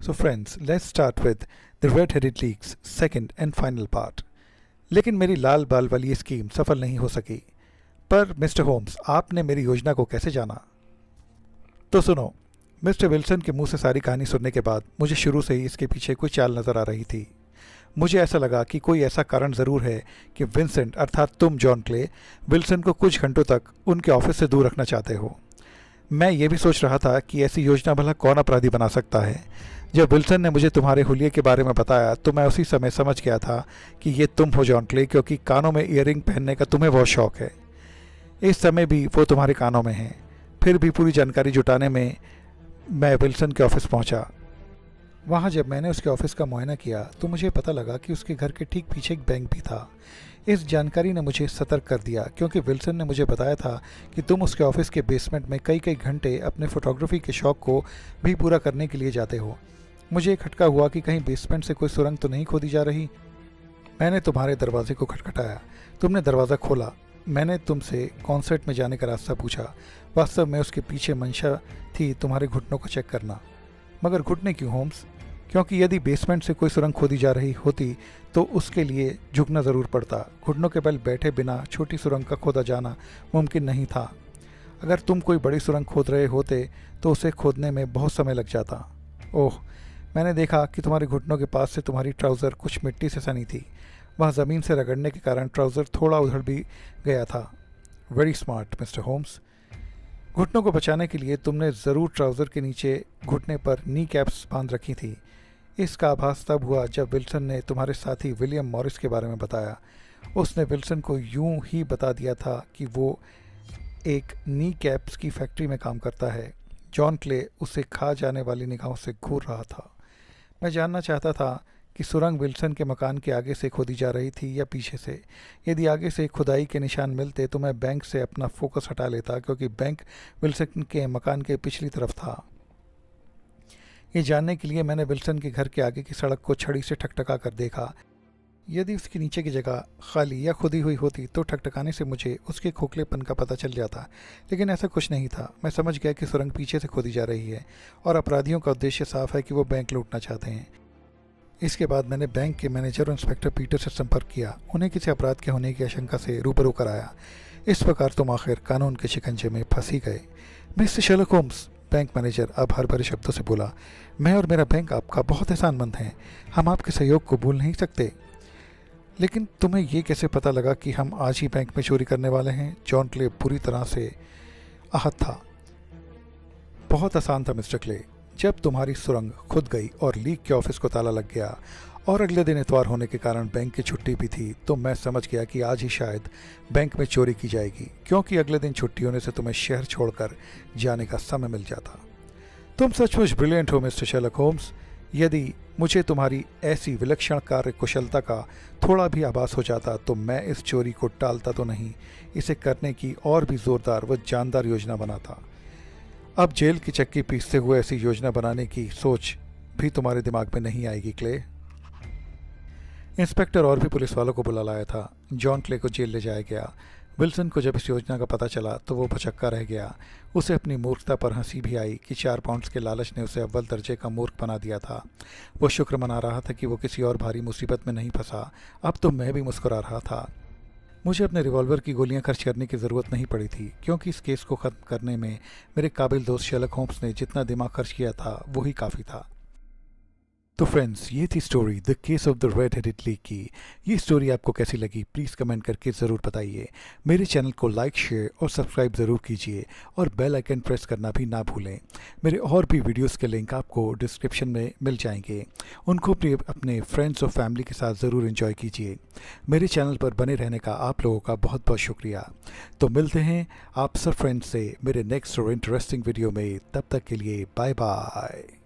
So friends, let's start with the Red-Headed League's second and final part. लेकिन मेरी लाल बाल वाली स्कीम सफल नहीं हो सकी। पर मिस्टर होम्स, आपने मेरी योजना को कैसे जाना? तो सुनो, मिस्टर विल्सन के मुंह से सारी कहानी सुनने के बाद मुझे शुरू से ही इसके पीछे कोई चाल नज़र आ रही थी। मुझे ऐसा लगा कि कोई ऐसा कारण ज़रूर है कि विंसेंट अर्थात तुम जॉन क्ले विल्सन को कुछ घंटों तक उनके ऑफिस से दूर रखना चाहते हो। मैं ये भी सोच रहा था कि ऐसी योजना भला कौन अपराधी बना सकता है। जब विल्सन ने मुझे तुम्हारे हुलिये के बारे में बताया तो मैं उसी समय समझ गया था कि ये तुम हो जॉन क्ले, क्योंकि कानों में ईयरिंग पहनने का तुम्हें बहुत शौक है। इस समय भी वो तुम्हारे कानों में हैं। फिर भी पूरी जानकारी जुटाने में मैं विल्सन के ऑफिस पहुंचा। वहां जब मैंने उसके ऑफिस का मुआयना किया तो मुझे पता लगा कि उसके घर के ठीक पीछे एक बैंक भी था। इस जानकारी ने मुझे सतर्क कर दिया, क्योंकि विल्सन ने मुझे बताया था कि तुम उसके ऑफिस के बेसमेंट में कई कई घंटे अपने फोटोग्राफी के शौक को भी पूरा करने के लिए जाते हो। मुझे एक खटका हुआ कि कहीं बेसमेंट से कोई सुरंग तो नहीं खोदी जा रही। मैंने तुम्हारे दरवाजे को खटखटाया। तुमने दरवाज़ा खोला। मैंने तुमसे कॉन्सर्ट में जाने का रास्ता पूछा। वास्तव में उसके पीछे मंशा थी तुम्हारे घुटनों को चेक करना। मगर घुटने क्यों होम्स? क्योंकि यदि बेसमेंट से कोई सुरंग खोदी जा रही होती तो उसके लिए झुकना ज़रूर पड़ता। घुटनों के बल बैठे बिना छोटी सुरंग का खोदा जाना मुमकिन नहीं था। अगर तुम कोई बड़ी सुरंग खोद रहे होते तो उसे खोदने में बहुत समय लग जाता। ओह, मैंने देखा कि तुम्हारे घुटनों के पास से तुम्हारी ट्राउज़र कुछ मिट्टी से सनी थी। वह ज़मीन से रगड़ने के कारण ट्राउज़र थोड़ा उधड़ भी गया था। Very smart mister Holmes. घुटनों को बचाने के लिए तुमने ज़रूर ट्राउज़र के नीचे घुटने पर नी कैप्स बांध रखी थी। इसका आभास तब हुआ जब विल्सन ने तुम्हारे साथी विलियम मॉरिस के बारे में बताया। उसने विल्सन को यूं ही बता दिया था कि वो एक नी कैप्स की फैक्ट्री में काम करता है। जॉन क्ले उसे खा जाने वाली निगाहों से घूर रहा था। मैं जानना चाहता था कि सुरंग विल्सन के मकान के आगे से खोदी जा रही थी या पीछे से। यदि आगे से खुदाई के निशान मिलते तो मैं बैंक से अपना फोकस हटा लेता, क्योंकि बैंक विल्सन के मकान के पिछली तरफ था। ये जानने के लिए मैंने विल्सन के घर के आगे की सड़क को छड़ी से ठकठका कर देखा। यदि उसके नीचे की जगह खाली या खुदी हुई होती तो ठकठकाने से मुझे उसके खोखलेपन का पता चल जाता, लेकिन ऐसा कुछ नहीं था। मैं समझ गया कि सुरंग पीछे से खोदी जा रही है और अपराधियों का उद्देश्य साफ है कि वो बैंक लूटना चाहते हैं। इसके बाद मैंने बैंक के मैनेजर और इंस्पेक्टर पीटर से संपर्क किया। उन्हें किसी अपराध के होने की आशंका से रूबरू कराया। इस प्रकार तुम आखिर कानून के शिकंजे में फंस ही गए। Mister Sherlock Holmes, bank manager आभार भरे शब्दों से बोला, मैं और मेरा बैंक आपका बहुत एहसानमंद हैं। हम आपके सहयोग को भूल नहीं सकते। लेकिन तुम्हें ये कैसे पता लगा कि हम आज ही बैंक में चोरी करने वाले हैं? जॉन क्ले पूरी तरह से आहत था। बहुत आसान था मिस्टर क्ले। जब तुम्हारी सुरंग खुद गई और लीग के ऑफिस को ताला लग गया और अगले दिन इतवार होने के कारण बैंक की छुट्टी भी थी, तो मैं समझ गया कि आज ही शायद बैंक में चोरी की जाएगी, क्योंकि अगले दिन छुट्टी होने से तुम्हें शहर छोड़कर जाने का समय मिल जाता। तुम सचमुच ब्रिलियंट हो मिस्टर शर्लक होम्स। यदि मुझे तुम्हारी ऐसी विलक्षण कार्य कुशलता का थोड़ा भी आभास हो जाता तो मैं इस चोरी को टालता तो नहीं, इसे करने की और भी जोरदार व जानदार योजना बनाता। अब जेल की चक्की पीसते हुए ऐसी योजना बनाने की सोच भी तुम्हारे दिमाग में नहीं आएगी क्ले। इंस्पेक्टर और भी पुलिस वालों को बुला लाया था। जॉन क्ले को जेल ले जाया गया। विल्सन को जब इस योजना का पता चला तो वो भचक्का रह गया। उसे अपनी मूर्खता पर हंसी भी आई कि 4 पाउंड्स के लालच ने उसे अव्वल दर्जे का मूर्ख बना दिया था। वो शुक्र मना रहा था कि वो किसी और भारी मुसीबत में नहीं फंसा। अब तो मैं भी मुस्कुरा रहा था। मुझे अपने रिवॉल्वर की गोलियां खर्च करने की ज़रूरत नहीं पड़ी थी, क्योंकि इस केस को ख़त्म करने में मेरे काबिल दोस्त शर्लक होम्स ने जितना दिमाग खर्च किया था वही काफ़ी था। तो फ्रेंड्स, ये थी story the case of the red-headed league की। ये स्टोरी आपको कैसी लगी प्लीज़ कमेंट करके ज़रूर बताइए। मेरे चैनल को लाइक, शेयर और सब्सक्राइब ज़रूर कीजिए और बेल आइकन प्रेस करना भी ना भूलें। मेरे और भी वीडियोस के लिंक आपको डिस्क्रिप्शन में मिल जाएंगे। उनको अपने फ्रेंड्स और फैमिली के साथ ज़रूर एंजॉय कीजिए। मेरे चैनल पर बने रहने का आप लोगों का बहुत बहुत शुक्रिया। तो मिलते हैं आप सब फ्रेंड्स से मेरे नेक्स्ट और इंटरेस्टिंग वीडियो में। तब तक के लिए बाय बाय।